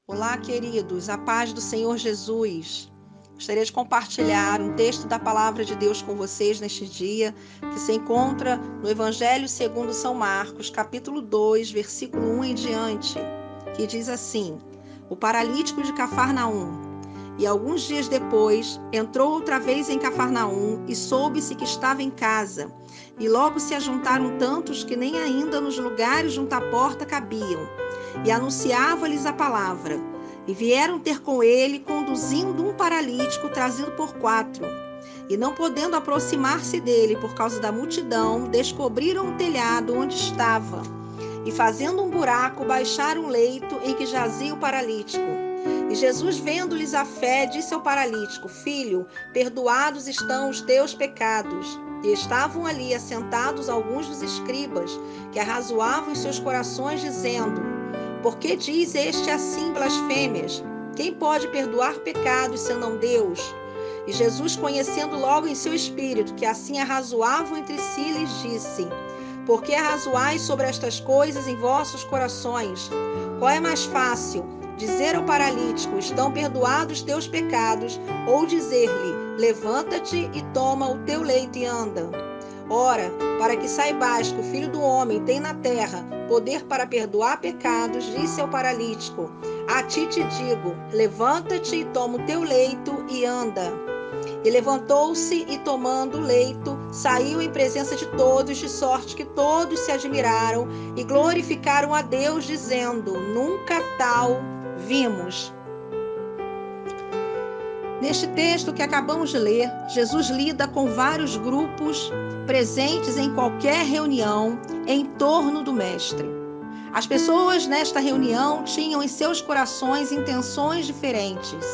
Olá, queridos, a paz do Senhor Jesus. Gostaria de compartilhar um texto da Palavra de Deus com vocês neste dia, que se encontra no Evangelho segundo São Marcos, capítulo 2, versículo 1 em diante, que diz assim: O paralítico de Cafarnaum. E alguns dias depois, entrou outra vez em Cafarnaum e soube-se que estava em casa. E logo se ajuntaram tantos que nem ainda nos lugares junto à porta cabiam. E anunciava-lhes a palavra. E vieram ter com ele, conduzindo um paralítico trazido por 4. E não podendo aproximar-se dele por causa da multidão, descobriram o telhado onde estava. E fazendo um buraco, baixaram o leito em que jazia o paralítico. E Jesus, vendo-lhes a fé, disse ao paralítico: Filho, perdoados estão os teus pecados. E estavam ali assentados alguns dos escribas, que arrazoavam em seus corações, dizendo: Por que diz este assim blasfêmias? Quem pode perdoar pecados, senão Deus? E Jesus, conhecendo logo em seu espírito que assim arrazoavam entre si, lhes disse: Por que arrazoais sobre estas coisas em vossos corações? Qual é mais fácil, dizer ao paralítico: Estão perdoados teus pecados, ou dizer-lhe: Levanta-te e toma o teu leito e anda? Ora, para que saibais que o Filho do Homem tem na terra poder para perdoar pecados, disse ao paralítico: A ti te digo, levanta-te e toma o teu leito e anda. E levantou-se e, tomando o leito, saiu em presença de todos, de sorte que todos se admiraram e glorificaram a Deus, dizendo: Nunca tal vimos. Neste texto que acabamos de ler, Jesus lida com vários grupos presentes em qualquer reunião em torno do Mestre. As pessoas nesta reunião tinham em seus corações intenções diferentes.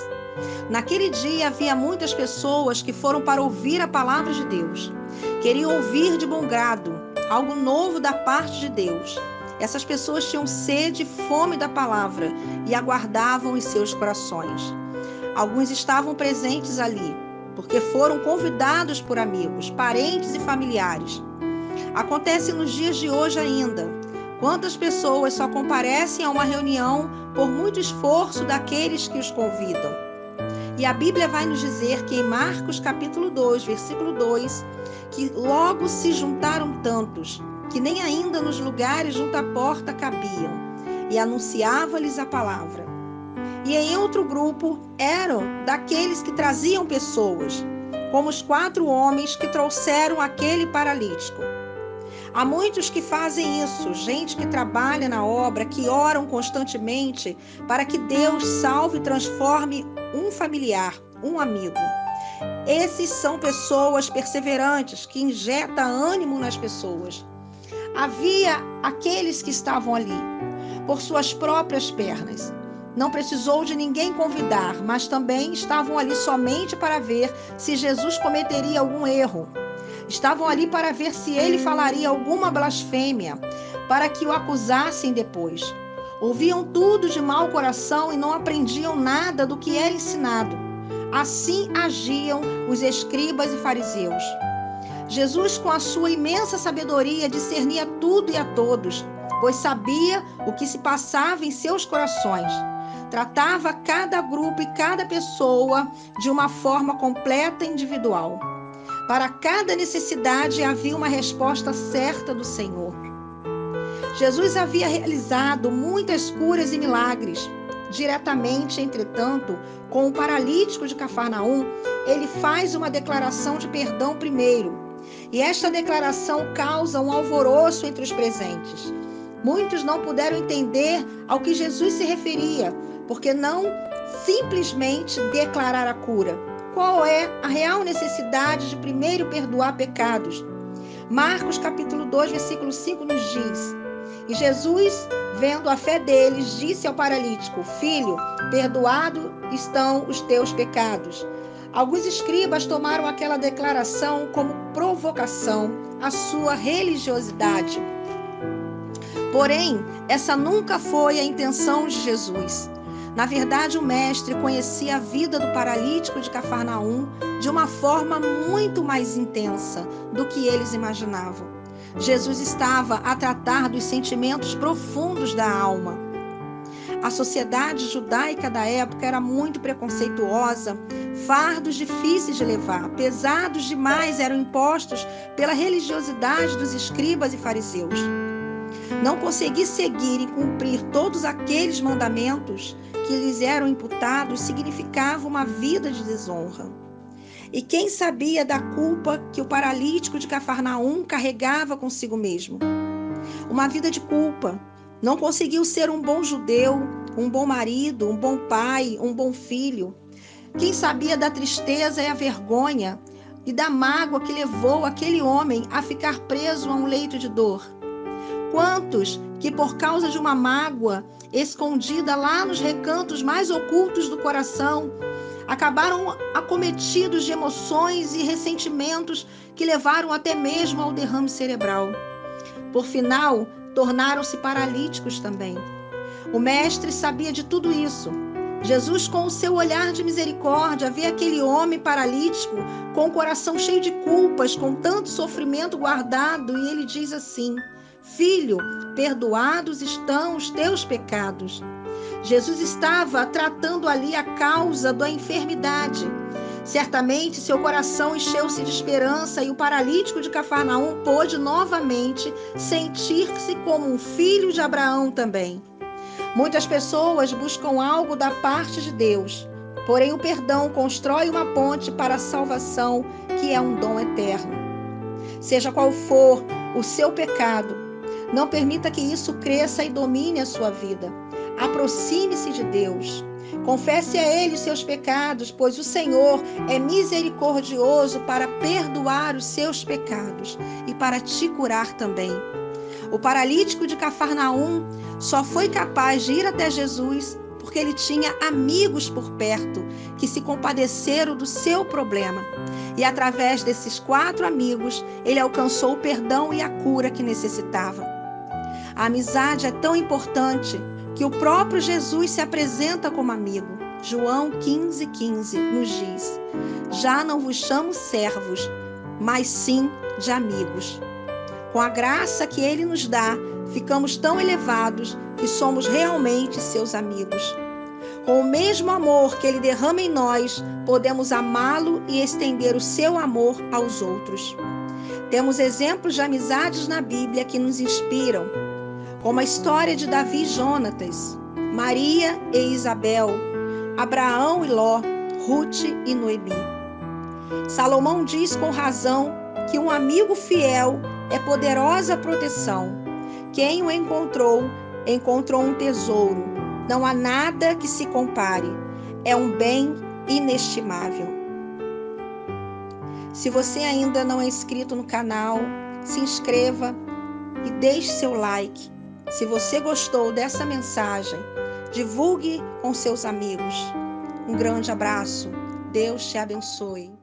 Naquele dia havia muitas pessoas que foram para ouvir a palavra de Deus. Queriam ouvir de bom grado algo novo da parte de Deus. Essas pessoas tinham sede e fome da palavra e aguardavam em seus corações. Alguns estavam presentes ali, porque foram convidados por amigos, parentes e familiares. Acontece nos dias de hoje ainda. Quantas pessoas só comparecem a uma reunião por muito esforço daqueles que os convidam? E a Bíblia vai nos dizer que em Marcos capítulo 2, versículo 2, que logo se juntaram tantos, que nem ainda nos lugares junto à porta cabiam, e anunciava-lhes a palavra. E em outro grupo eram daqueles que traziam pessoas, como os 4 homens que trouxeram aquele paralítico. Há muitos que fazem isso, gente que trabalha na obra, que oram constantemente para que Deus salve e transforme um familiar, um amigo. Esses são pessoas perseverantes, que injetam ânimo nas pessoas. Havia aqueles que estavam ali, por suas próprias pernas. Não precisou de ninguém convidar, mas também estavam ali somente para ver se Jesus cometeria algum erro. Estavam ali para ver se ele falaria alguma blasfêmia, para que o acusassem depois. Ouviam tudo de mau coração e não aprendiam nada do que era ensinado. Assim agiam os escribas e fariseus. Jesus, com a sua imensa sabedoria, discernia tudo e a todos, pois sabia o que se passava em seus corações. Tratava cada grupo e cada pessoa de uma forma completa e individual. Para cada necessidade havia uma resposta certa do Senhor. Jesus havia realizado muitas curas e milagres. Diretamente, entretanto, com o paralítico de Cafarnaum, ele faz uma declaração de perdão primeiro. E esta declaração causa um alvoroço entre os presentes. Muitos não puderam entender ao que Jesus se referia, porque não simplesmente declarar a cura. Qual é a real necessidade de primeiro perdoar pecados? Marcos capítulo 2, versículo 5 nos diz: E Jesus, vendo a fé deles, disse ao paralítico: Filho, perdoado estão os teus pecados. Alguns escribas tomaram aquela declaração como provocação à sua religiosidade. Porém, essa nunca foi a intenção de Jesus. Na verdade, o mestre conhecia a vida do paralítico de Cafarnaum de uma forma muito mais intensa do que eles imaginavam. Jesus estava a tratar dos sentimentos profundos da alma. A sociedade judaica da época era muito preconceituosa, fardos difíceis de levar, pesados demais eram impostos pela religiosidade dos escribas e fariseus. Não conseguir seguir e cumprir todos aqueles mandamentos que lhes eram imputados significava uma vida de desonra. E quem sabia da culpa que o paralítico de Cafarnaum carregava consigo mesmo? Uma vida de culpa. Não conseguiu ser um bom judeu, um bom marido, um bom pai, um bom filho. Quem sabia da tristeza e a vergonha e da mágoa que levou aquele homem a ficar preso a um leito de dor? Quantos que, por causa de uma mágoa escondida lá nos recantos mais ocultos do coração, acabaram acometidos de emoções e ressentimentos que levaram até mesmo ao derrame cerebral. Por final, tornaram-se paralíticos também. O mestre sabia de tudo isso. Jesus, com o seu olhar de misericórdia, vê aquele homem paralítico com o coração cheio de culpas, com tanto sofrimento guardado, e ele diz assim: Filho, perdoados estão os teus pecados. Jesus estava tratando ali a causa da enfermidade. Certamente seu coração encheu-se de esperança e o paralítico de Cafarnaum pôde novamente sentir-se como um filho de Abraão também. Muitas pessoas buscam algo da parte de Deus, porém o perdão constrói uma ponte para a salvação, que é um dom eterno. Seja qual for o seu pecado, não permita que isso cresça e domine a sua vida. Aproxime-se de Deus. Confesse a Ele os seus pecados, pois o Senhor é misericordioso para perdoar os seus pecados e para te curar também. O paralítico de Cafarnaum só foi capaz de ir até Jesus porque ele tinha amigos por perto que se compadeceram do seu problema. E através desses 4 amigos, ele alcançou o perdão e a cura que necessitava. A amizade é tão importante que o próprio Jesus se apresenta como amigo. João 15,15 nos diz: Já não vos chamo servos, mas sim de amigos. Com a graça que ele nos dá, ficamos tão elevados que somos realmente seus amigos. Com o mesmo amor que ele derrama em nós, podemos amá-lo e estender o seu amor aos outros. Temos exemplos de amizades na Bíblia que nos inspiram, como a história de Davi e Jonatas, Maria e Isabel, Abraão e Ló, Ruth e Noemi. Salomão diz com razão que um amigo fiel é poderosa proteção. Quem o encontrou, encontrou um tesouro. Não há nada que se compare. É um bem inestimável. Se você ainda não é inscrito no canal, se inscreva e deixe seu like. Se você gostou dessa mensagem, divulgue com seus amigos. Um grande abraço. Deus te abençoe.